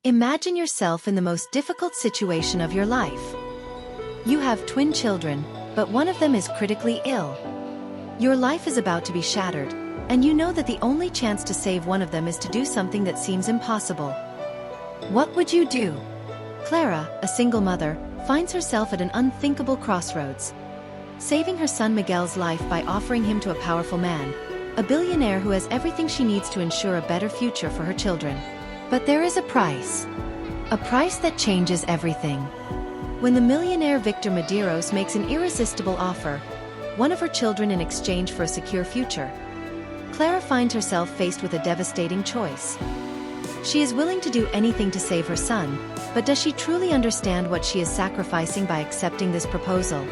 Imagine yourself in the most difficult situation of your life. You have twin children, but one of them is critically ill. Your life is about to be shattered, and you know that the only chance to save one of them is to do something that seems impossible. What would you do? Clara, a single mother, finds herself at an unthinkable crossroads. Saving her son Miguel's life by offering him to a powerful man, a billionaire who has everything she needs to ensure a better future for her children. But there is a price. A price that changes everything. When the millionaire Victor Medeiros makes an irresistible offer, one of her children in exchange for a secure future, Clara finds herself faced with a devastating choice. She is willing to do anything to save her son, but does she truly understand what she is sacrificing by accepting this proposal?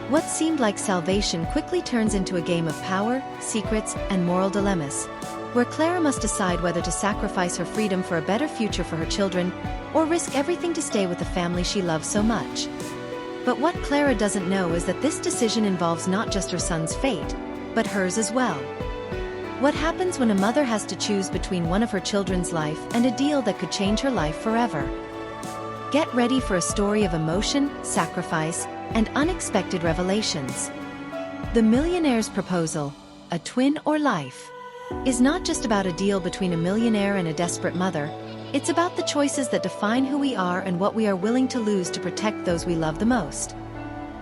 What seemed like salvation quickly turns into a game of power, secrets, and moral dilemmas, where Clara must decide whether to sacrifice her freedom for a better future for her children, or risk everything to stay with the family she loves so much. But what Clara doesn't know is that this decision involves not just her son's fate, but hers as well. What happens when a mother has to choose between one of her children's life and a deal that could change her life forever? Get ready for a story of emotion, sacrifice, and unexpected revelations. The Millionaire's Proposal, A Twin or Life, is not just about a deal between a millionaire and a desperate mother. It's about the choices that define who we are and what we are willing to lose to protect those we love the most.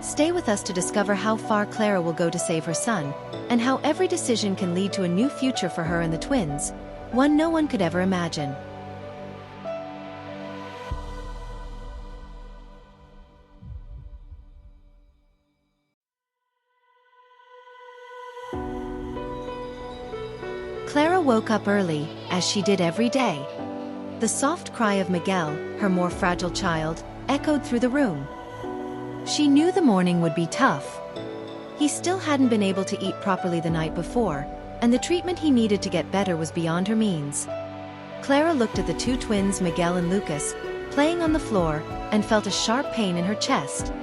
Stay with us to discover how far Clara will go to save her son, and how every decision can lead to a new future for her and the twins, one no one could ever imagine. Clara woke up early, as she did every day. The soft cry of Miguel, her more fragile child, echoed through the room. She knew the morning would be tough. He still hadn't been able to eat properly the night before, and the treatment he needed to get better was beyond her means. Clara looked at the two twins Miguel and Lucas, playing on the floor, and felt a sharp pain in her chest.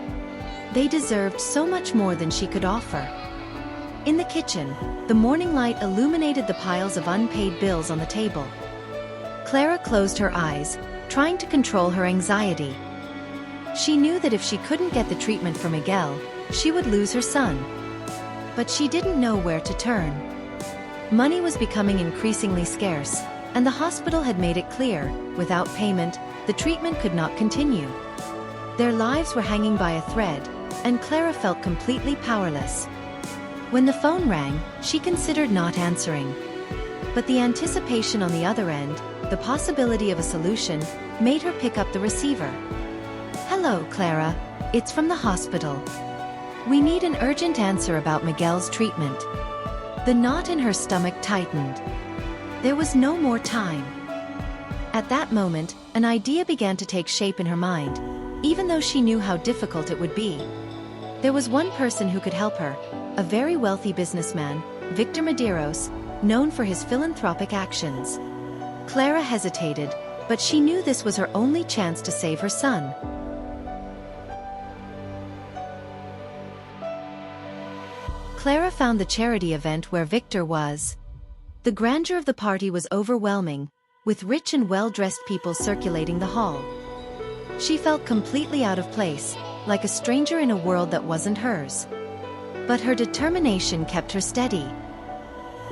They deserved so much more than she could offer. In the kitchen, the morning light illuminated the piles of unpaid bills on the table. Clara closed her eyes, trying to control her anxiety. She knew that if she couldn't get the treatment for Miguel, she would lose her son. But she didn't know where to turn. Money was becoming increasingly scarce, and the hospital had made it clear, without payment, the treatment could not continue. Their lives were hanging by a thread, and Clara felt completely powerless. When the phone rang, she considered not answering. But the anticipation on the other end, the possibility of a solution, made her pick up the receiver. "Hello, Clara. It's from the hospital. We need an urgent answer about Miguel's treatment." The knot in her stomach tightened. There was no more time. At that moment, an idea began to take shape in her mind, even though she knew how difficult it would be. There was one person who could help her, a very wealthy businessman, Victor Medeiros, known for his philanthropic actions. Clara hesitated, but she knew this was her only chance to save her son. Clara found the charity event where Victor was. The grandeur of the party was overwhelming, with rich and well-dressed people circulating the hall. She felt completely out of place, like a stranger in a world that wasn't hers. But her determination kept her steady.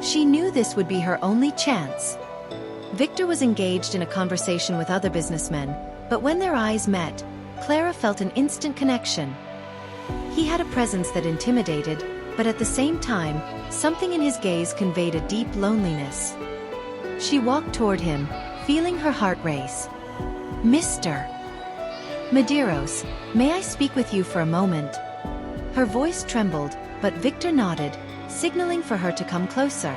She knew this would be her only chance. Victor was engaged in a conversation with other businessmen, but when their eyes met, Clara felt an instant connection. He had a presence that intimidated, but at the same time, something in his gaze conveyed a deep loneliness. She walked toward him, feeling her heart race. "Mr. Medeiros, may I speak with you for a moment?" Her voice trembled, but Victor nodded, signaling for her to come closer.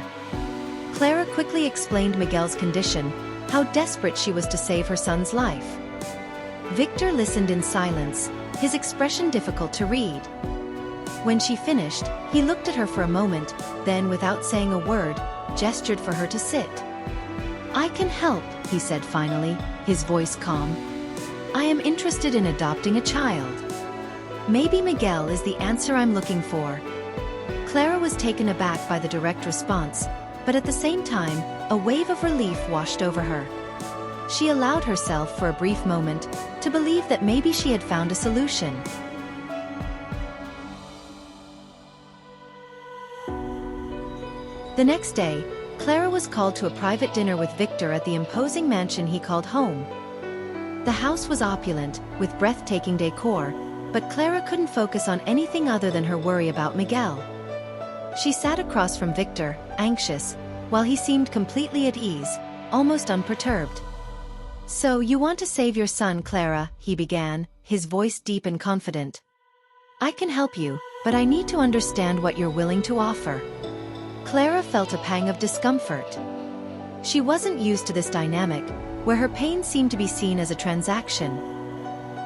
Clara quickly explained Miguel's condition, how desperate she was to save her son's life. Victor listened in silence, his expression difficult to read. When she finished, he looked at her for a moment, then without saying a word, gestured for her to sit. "I can help," he said finally, his voice calm. "I am interested in adopting a child. Maybe Miguel is the answer I'm looking for." Clara was taken aback by the direct response, but at the same time, a wave of relief washed over her. she allowed herself for a brief moment to believe that maybe she had found a solution. The next day, Clara was called to a private dinner with Victor at the imposing mansion he called home. The house was opulent, with breathtaking decor, but Clara couldn't focus on anything other than her worry about Miguel. She sat across from Victor, anxious, while he seemed completely at ease, almost unperturbed. "So you want to save your son, Clara," he began, his voice deep and confident. "I can help you, but I need to understand what you're willing to offer." Clara felt a pang of discomfort. She wasn't used to this dynamic, where her pain seemed to be seen as a transaction.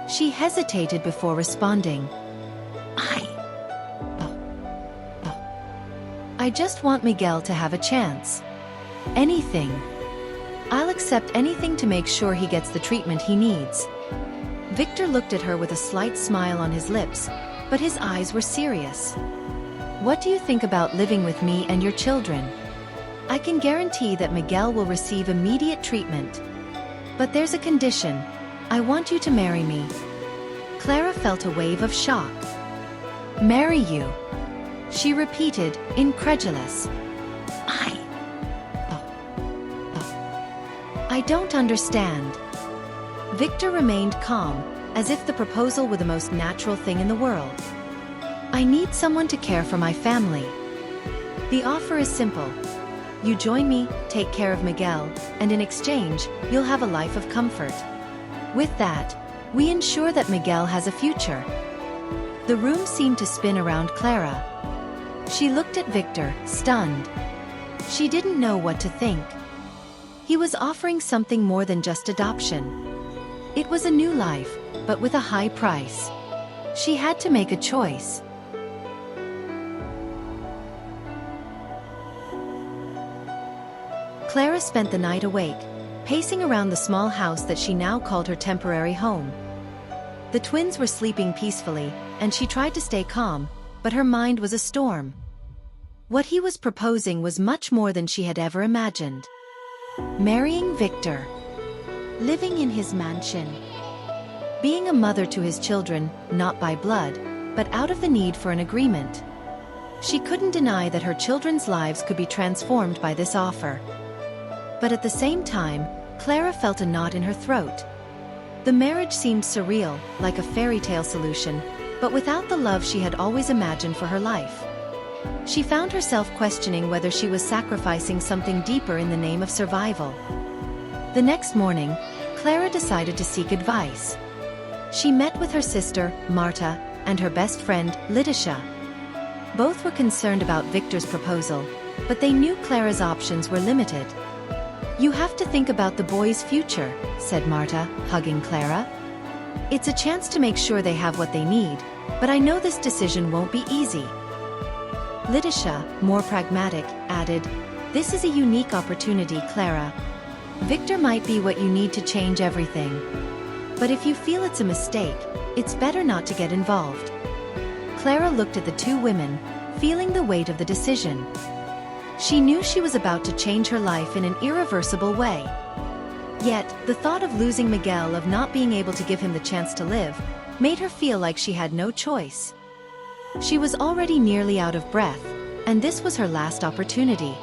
She hesitated before responding. I just want Miguel to have a chance. Anything. I'll accept anything to make sure he gets the treatment he needs." Victor looked at her with a slight smile on his lips, but his eyes were serious. "What do you think about living with me and your children? I can guarantee that Miguel will receive immediate treatment. But there's a condition. I want you to marry me." Clara felt a wave of shock. "Marry you?" she repeated, incredulous. I don't understand." Victor remained calm, as if the proposal were the most natural thing in the world. "I need someone to care for my family. The offer is simple. You join me, take care of Miguel, and in exchange, you'll have a life of comfort. With that, we ensure that Miguel has a future." The room seemed to spin around Clara. She looked at Victor, stunned. She didn't know what to think. He was offering something more than just adoption. It was a new life, but with a high price. She had to make a choice. Clara spent the night awake, pacing around the small house that she now called her temporary home. The twins were sleeping peacefully, and she tried to stay calm, but her mind was a storm. What he was proposing was much more than she had ever imagined. Marrying Victor. Living in his mansion. Being a mother to his children, not by blood, but out of the need for an agreement. She couldn't deny that her children's lives could be transformed by this offer. But at the same time, Clara felt a knot in her throat. The marriage seemed surreal, like a fairy tale solution, but without the love she had always imagined for her life. She found herself questioning whether she was sacrificing something deeper in the name of survival. The next morning, Clara decided to seek advice. She met with her sister, Marta, and her best friend, Lidisha. Both were concerned about Victor's proposal, but they knew Clara's options were limited. "You have to think about the boy's future," said Marta, hugging Clara. "It's a chance to make sure they have what they need, but I know this decision won't be easy." Lidisha, more pragmatic, added, "This is a unique opportunity, Clara. Victor might be what you need to change everything. But if you feel it's a mistake, it's better not to get involved." Clara looked at the two women, feeling the weight of the decision. She knew she was about to change her life in an irreversible way. Yet, the thought of losing Miguel, of not being able to give him the chance to live, made her feel like she had no choice. She was already nearly out of breath, and this was her last opportunity.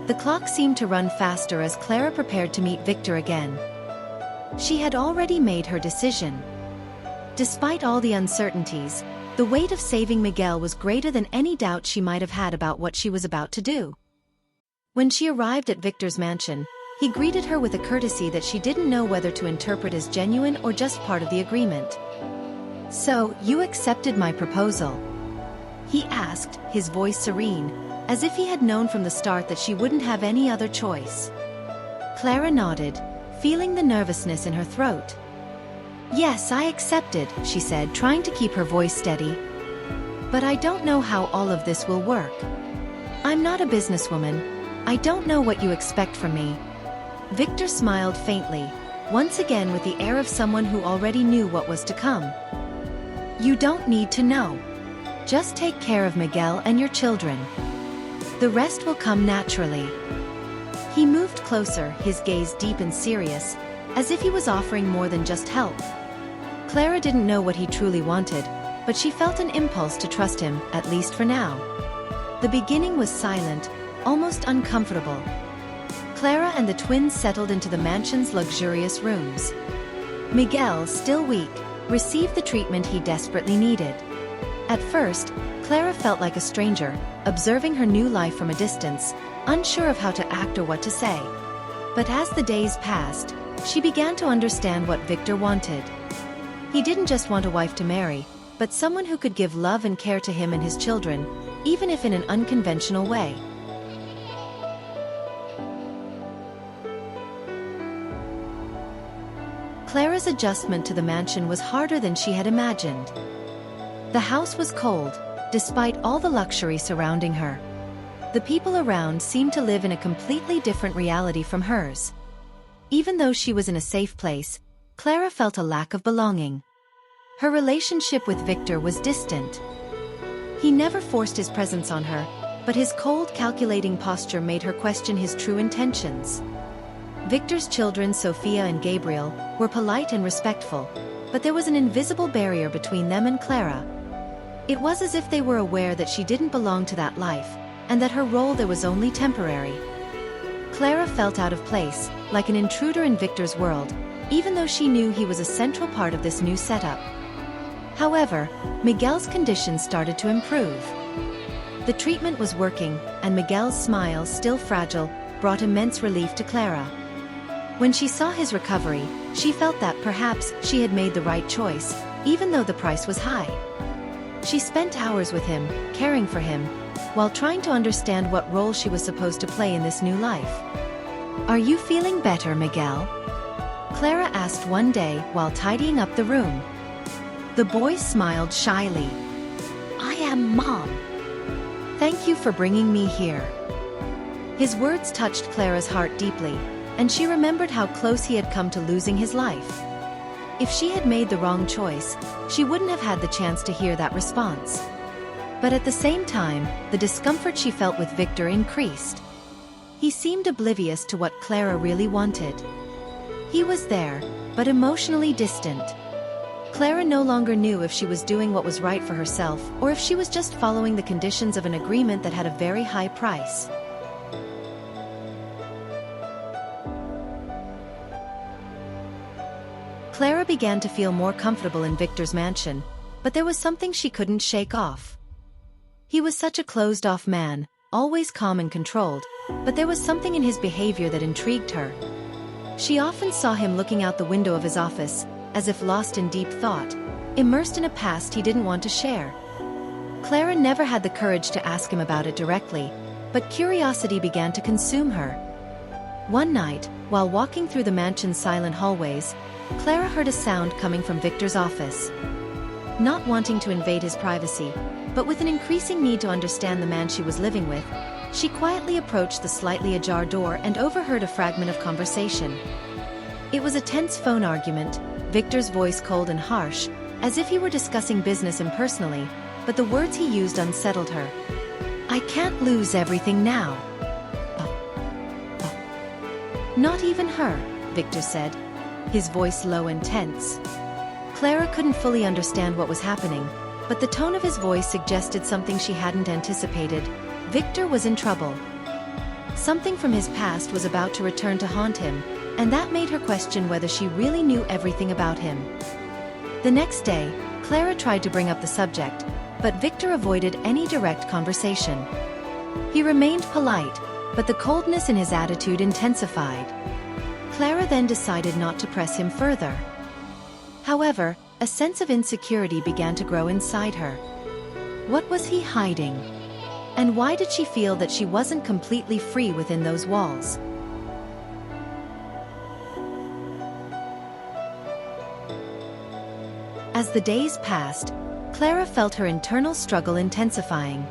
The clock seemed to run faster as Clara prepared to meet Victor again. She had already made her decision. Despite all the uncertainties, the weight of saving Miguel was greater than any doubt she might have had about what she was about to do. When she arrived at Victor's mansion, he greeted her with a courtesy that she didn't know whether to interpret as genuine or just part of the agreement. "So, you accepted my proposal?" he asked, his voice serene, as if he had known from the start that she wouldn't have any other choice. Clara nodded, feeling the nervousness in her throat. "Yes, I accepted," she said, trying to keep her voice steady. "But I don't know how all of this will work. I'm not a businesswoman. I don't know what you expect from me." Victor smiled faintly, once again with the air of someone who already knew what was to come. "You don't need to know. Just take care of Miguel and your children. The rest will come naturally. He moved closer, his gaze deep and serious, as if he was offering more than just help. Clara didn't know what he truly wanted, but she felt an impulse to trust him, at least for now. The beginning was silent, almost uncomfortable. Clara and the twins settled into the mansion's luxurious rooms. Miguel, still weak, received the treatment he desperately needed. At first, Clara felt like a stranger, observing her new life from a distance, unsure of how to act or what to say. But as the days passed, she began to understand what Victor wanted. He didn't just want a wife to marry, but someone who could give love and care to him and his children, even if in an unconventional way. Clara's adjustment to the mansion was harder than she had imagined. The house was cold, despite all the luxury surrounding her. The people around seemed to live in a completely different reality from hers. Even though she was in a safe place, Clara felt a lack of belonging. Her relationship with Victor was distant. He never forced his presence on her, but his cold, calculating posture made her question his true intentions. Victor's children, Sophia and Gabriel, were polite and respectful, but there was an invisible barrier between them and Clara. It was as if they were aware that she didn't belong to that life, and that her role there was only temporary. Clara felt out of place, like an intruder in Victor's world, even though she knew he was a central part of this new setup. However, Miguel's conditions started to improve. The treatment was working, and Miguel's smile, still fragile, brought immense relief to Clara. When she saw his recovery, she felt that perhaps she had made the right choice, even though the price was high. She spent hours with him, caring for him, while trying to understand what role she was supposed to play in this new life. "Are you feeling better, Miguel?" Clara asked one day while tidying up the room. The boy smiled shyly. "I am, Mom. Thank you for bringing me here." His words touched Clara's heart deeply, and she remembered how close he had come to losing his life. If she had made the wrong choice, she wouldn't have had the chance to hear that response. But at the same time, the discomfort she felt with Victor increased. He seemed oblivious to what Clara really wanted. He was there, but emotionally distant. Clara no longer knew if she was doing what was right for herself or if she was just following the conditions of an agreement that had a very high price. Clara began to feel more comfortable in Victor's mansion, but there was something she couldn't shake off. He was such a closed-off man, always calm and controlled, but there was something in his behavior that intrigued her. She often saw him looking out the window of his office, as if lost in deep thought, immersed in a past he didn't want to share. Clara never had the courage to ask him about it directly, but curiosity began to consume her. One night, while walking through the mansion's silent hallways, Clara heard a sound coming from Victor's office. Not wanting to invade his privacy, but with an increasing need to understand the man she was living with, she quietly approached the slightly ajar door and overheard a fragment of conversation. It was a tense phone argument, Victor's voice cold and harsh, as if he were discussing business impersonally, but the words he used unsettled her. "I can't lose everything now." "Not even her," Victor said, his voice low and tense. Clara couldn't fully understand what was happening, but the tone of his voice suggested something she hadn't anticipated. Victor was in trouble. Something from his past was about to return to haunt him, and that made her question whether she really knew everything about him. The next day, Clara tried to bring up the subject, but Victor avoided any direct conversation. He remained polite, but the coldness in his attitude intensified. Clara then decided not to press him further. However, a sense of insecurity began to grow inside her. What was he hiding? And why did she feel that she wasn't completely free within those walls? As the days passed, Clara felt her internal struggle intensifying.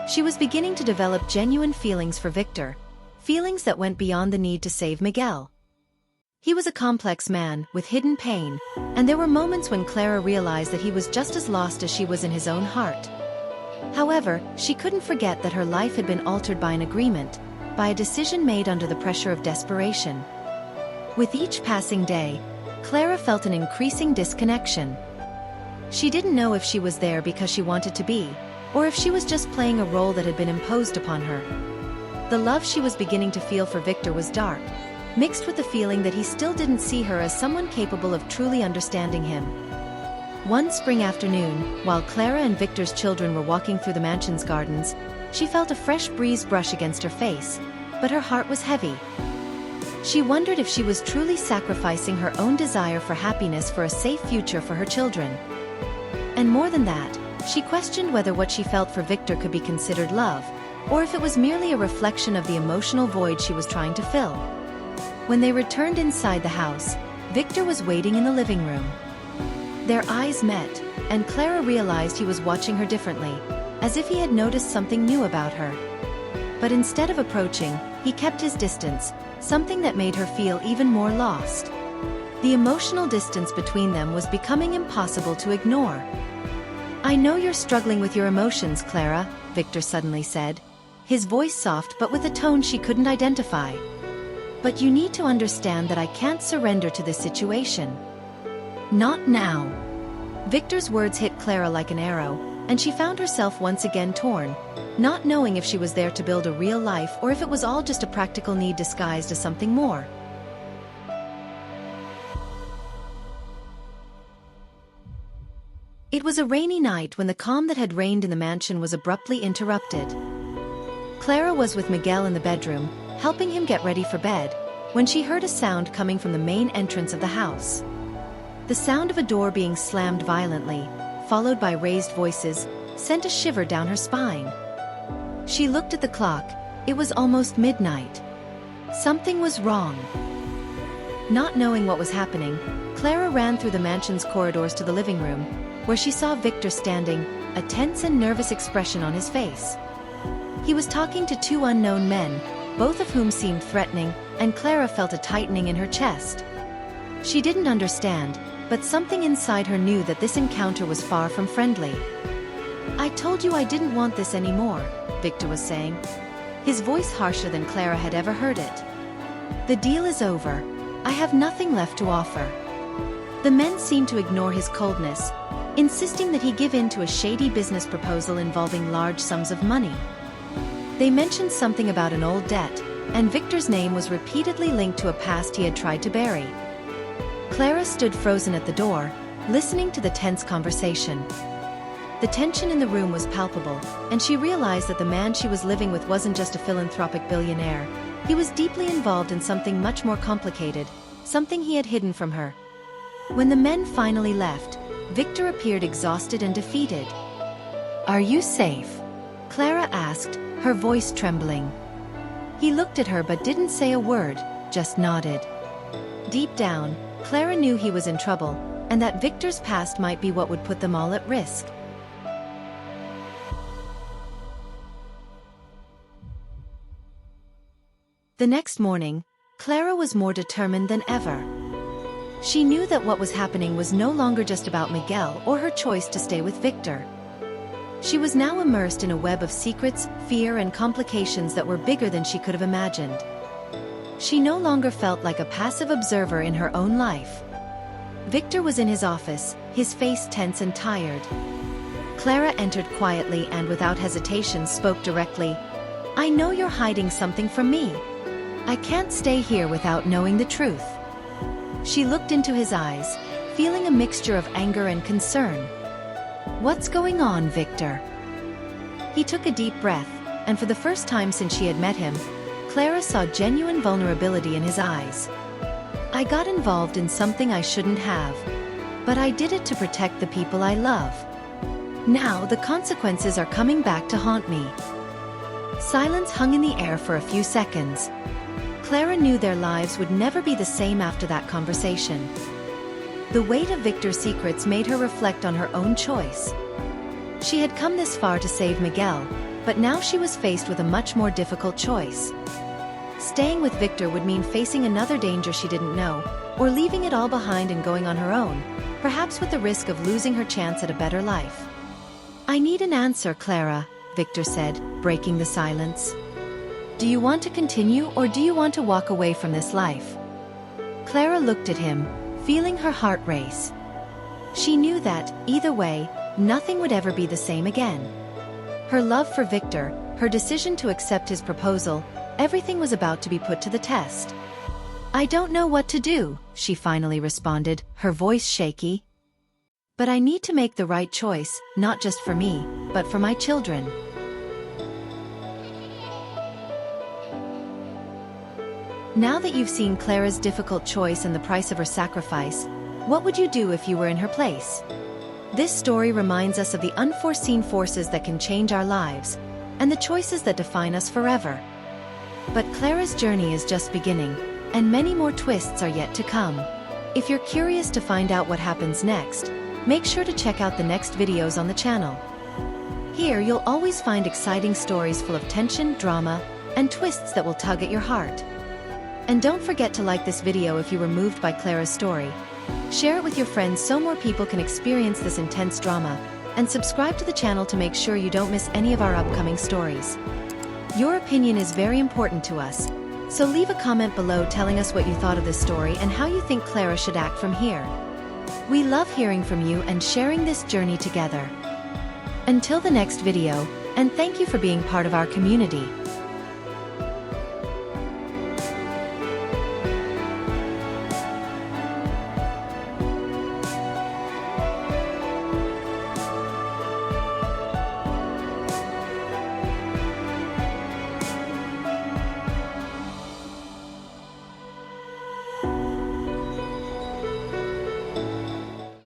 She was beginning to develop genuine feelings for Victor, feelings that went beyond the need to save Miguel. He was a complex man, with hidden pain, and there were moments when Clara realized that he was just as lost as she was in his own heart. However, she couldn't forget that her life had been altered by an agreement, by a decision made under the pressure of desperation. With each passing day, Clara felt an increasing disconnection. She didn't know if she was there because she wanted to be, or if she was just playing a role that had been imposed upon her. The love she was beginning to feel for Victor was dark, mixed with the feeling that he still didn't see her as someone capable of truly understanding him. One spring afternoon, while Clara and Victor's children were walking through the mansion's gardens, she felt a fresh breeze brush against her face, but her heart was heavy. She wondered if she was truly sacrificing her own desire for happiness for a safe future for her children. And more than that, she questioned whether what she felt for Victor could be considered love, or if it was merely a reflection of the emotional void she was trying to fill. When they returned inside the house, Victor was waiting in the living room. Their eyes met, and Clara realized he was watching her differently, as if he had noticed something new about her. But instead of approaching, he kept his distance, something that made her feel even more lost. The emotional distance between them was becoming impossible to ignore. "I know you're struggling with your emotions, Clara," Victor suddenly said, his voice soft but with a tone she couldn't identify. "But you need to understand that I can't surrender to this situation. Not now." Victor's words hit Clara like an arrow, and she found herself once again torn, not knowing if she was there to build a real life or if it was all just a practical need disguised as something more. It was a rainy night when the calm that had reigned in the mansion was abruptly interrupted. Clara was with Miguel in the bedroom, helping him get ready for bed, when she heard a sound coming from the main entrance of the house. The sound of a door being slammed violently, followed by raised voices, sent a shiver down her spine. She looked at the clock. It was almost midnight. Something was wrong. Not knowing what was happening, Clara ran through the mansion's corridors to the living room, where she saw Victor standing, a tense and nervous expression on his face. He was talking to two unknown men, both of whom seemed threatening, and Clara felt a tightening in her chest. She didn't understand, but something inside her knew that this encounter was far from friendly. "I told you I didn't want this anymore," Victor was saying, his voice harsher than Clara had ever heard it. "The deal is over. I have nothing left to offer." The men seemed to ignore his coldness, insisting that he give in to a shady business proposal involving large sums of money. They mentioned something about an old debt, and Victor's name was repeatedly linked to a past he had tried to bury. Clara stood frozen at the door, listening to the tense conversation. The tension in the room was palpable, and she realized that the man she was living with wasn't just a philanthropic billionaire. He was deeply involved in something much more complicated, something he had hidden from her. When the men finally left, Victor appeared exhausted and defeated. "Are you safe?" Clara asked, her voice trembling. He looked at her but didn't say a word, just nodded. Deep down, Clara knew he was in trouble, and that Victor's past might be what would put them all at risk. The next morning, Clara was more determined than ever. She knew that what was happening was no longer just about Miguel or her choice to stay with Victor. She was now immersed in a web of secrets, fear, and complications that were bigger than she could have imagined. She no longer felt like a passive observer in her own life. Victor was in his office, his face tense and tired. Clara entered quietly and without hesitation spoke directly. "I know you're hiding something from me. I can't stay here without knowing the truth." She looked into his eyes, feeling a mixture of anger and concern. "What's going on, Victor?" He took a deep breath, and for the first time since she had met him, Clara saw genuine vulnerability in his eyes. "I got involved in something I shouldn't have. But I did it to protect the people I love. Now the consequences are coming back to haunt me." Silence hung in the air for a few seconds. Clara knew their lives would never be the same after that conversation. The weight of Victor's secrets made her reflect on her own choice. She had come this far to save Miguel, but now she was faced with a much more difficult choice. Staying with Victor would mean facing another danger she didn't know, or leaving it all behind and going on her own, perhaps with the risk of losing her chance at a better life. I need an answer, Clara, Victor said, breaking the silence. Do you want to continue or do you want to walk away from this life? Clara looked at him, feeling her heart race. She knew that, either way, nothing would ever be the same again. Her love for Victor, her decision to accept his proposal, everything was about to be put to the test. I don't know what to do, she finally responded, her voice shaky. But I need to make the right choice, not just for me, but for my children. Now that you've seen Clara's difficult choice and the price of her sacrifice, what would you do if you were in her place? This story reminds us of the unforeseen forces that can change our lives, and the choices that define us forever. But Clara's journey is just beginning, and many more twists are yet to come. If you're curious to find out what happens next, make sure to check out the next videos on the channel. Here you'll always find exciting stories full of tension, drama, and twists that will tug at your heart. And don't forget to like this video if you were moved by Clara's story. Share it with your friends so more people can experience this intense drama, and subscribe to the channel to make sure you don't miss any of our upcoming stories. Your opinion is very important to us, so leave a comment below telling us what you thought of this story and how you think Clara should act from here. We love hearing from you and sharing this journey together. Until the next video, and thank you for being part of our community.